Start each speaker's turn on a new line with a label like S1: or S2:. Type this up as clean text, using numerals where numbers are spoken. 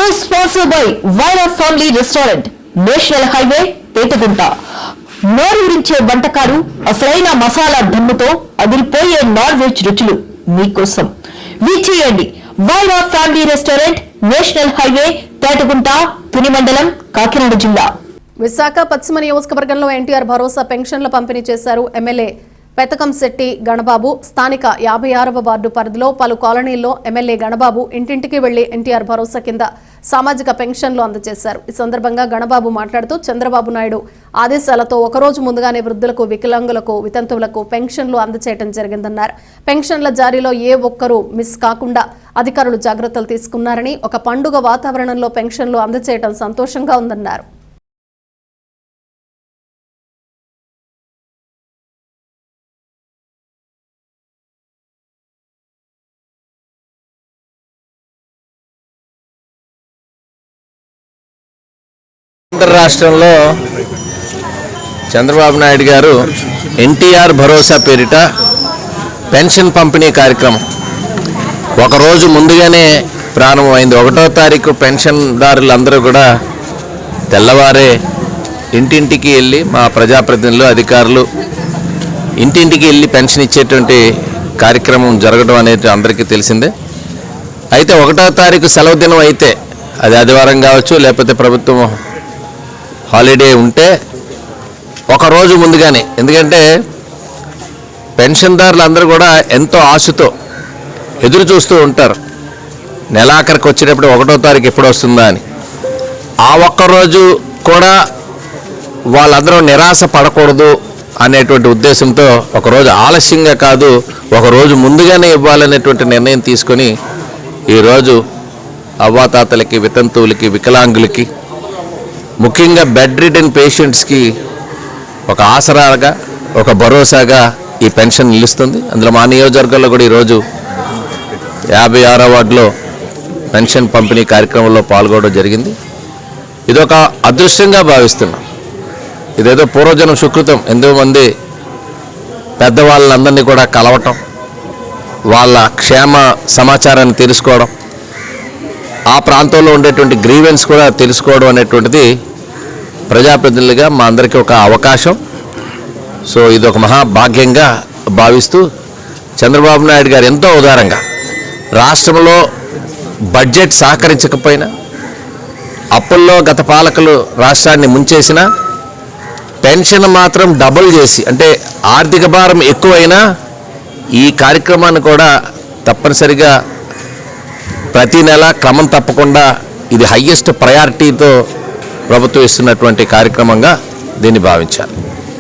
S1: News sponsored by Vaira Family Restaurant, National Highway, Pettagunta. నోరూరించే వంటకాలు, అసలైన మసాలా ధమ్ముతో అదిరిపోయే నాన్ వెజ్ రుచులు మీకోసం. విచ్చేయండి Vaira family restaurant, national highway, Petagunta, Tuni మండలం, కాకినాడ జిల్లా.
S2: విశాఖ పశ్చిమ నియోజకవర్గంలో ఎన్టీఆర్ భరోసా పెన్షన్ల పంపిణీ చేశారు ఎమ్మెల్యే పెతకంశెట్టి గణబాబు. స్థానిక 56వ వార్డు పరిధిలో పలు కాలనీల్లో ఎమ్మెల్యే గణబాబు ఇంటింటికి వెళ్లి ఎన్టీఆర్ భరోసా కింద సామాజిక పెన్షన్లు అందజేశారు. ఈ సందర్భంగా గణబాబు మాట్లాడుతూ చంద్రబాబు నాయుడు ఆదేశాలతో ఒకరోజు ముందుగానే వృద్ధులకు, వికలాంగులకు, వితంతువులకు పెన్షన్లు అందజేయడం జరిగిందన్నారు. పెన్షన్ల జారీలో ఏ ఒక్కరూ మిస్ కాకుండా అధికారులు జాగ్రత్తలు తీసుకున్నారని, ఒక పండుగ వాతావరణంలో పెన్షన్లు అందజేయడం సంతోషంగా ఉందన్నారు.
S3: ఆంధ్ర రాష్ట్రంలో చంద్రబాబు నాయుడు గారు ఎన్టీఆర్ భరోసా పేరిట పెన్షన్ పంపిణీ కార్యక్రమం ఒకరోజు ముందుగానే ప్రారంభమైంది. 1వ తారీఖు పెన్షన్దారులందరూ కూడా తెల్లవారే ఇంటింటికి వెళ్ళి, మా ప్రజాప్రతినిధులు, అధికారులు ఇంటింటికి వెళ్ళి పెన్షన్ ఇచ్చేటువంటి కార్యక్రమం జరగడం అనేది అందరికీ తెలిసిందే. అయితే 1వ తారీఖు సెలవు దినం అయితే, అది ఆదివారం కావచ్చు, లేకపోతే ప్రభుత్వం హాలిడే ఉంటే ఒకరోజు ముందుగానే, ఎందుకంటే పెన్షన్దారులు అందరూ కూడా ఎంతో ఆశతో ఎదురు చూస్తూ ఉంటారు. నెలాఖరికి వచ్చేటప్పుడు 1వ తారీఖు ఎప్పుడు వస్తుందా అని. ఆ ఒక్కరోజు కూడా వాళ్ళందరూ నిరాశ పడకూడదు అనేటువంటి ఉద్దేశంతో ఒకరోజు ఆలస్యంగా కాదు, ఒకరోజు ముందుగానే ఇవ్వాలనేటువంటి నిర్ణయం తీసుకొని ఈరోజు అవ్వాతాతలకి, వితంతువులకి, వికలాంగులకి, ముఖ్యంగా బెడ్ రిడెన్ పేషెంట్స్కి ఒక ఆసరాగా, ఒక భరోసాగా ఈ పెన్షన్ నిలుస్తుంది. అందులో మా నియోజకవర్గంలో కూడా ఈరోజు 56వ వార్డులో పెన్షన్ పంపిణీ కార్యక్రమంలో పాల్గొనడం జరిగింది. ఇదొక అదృష్టంగా భావిస్తున్నాం. ఇదేదో పూర్వజనం సుకృతం. ఎంతోమంది పెద్దవాళ్ళందరినీ కూడా కలవటం, వాళ్ళ క్షేమ సమాచారాన్ని తెలుసుకోవడం, ఆ ప్రాంతంలో ఉండేటువంటి గ్రీవెన్స్ కూడా తెలుసుకోవడం అనేటువంటిది ప్రజాప్రతినిధులుగా మా అందరికీ ఒక అవకాశం. సో ఇది ఒక మహాభాగ్యంగా భావిస్తూ చంద్రబాబు నాయుడు గారు ఎంతో ఉదారంగా రాష్ట్రంలో బడ్జెట్ సహకరించకపోయినా, అప్పుల్లో గత పాలకులు రాష్ట్రాన్ని ముంచేసినా, పెన్షన్ మాత్రం డబుల్ చేసి, అంటే ఆర్థిక భారం ఎక్కువైనా ఈ కార్యక్రమాన్ని కూడా తప్పనిసరిగా ప్రతి నెల క్రమం తప్పకుండా ఇది హయ్యెస్ట్ ప్రయారిటీతో ప్రభుత్వం ఇస్తున్నటువంటి కార్యక్రమంగా దీన్ని భావించాలి.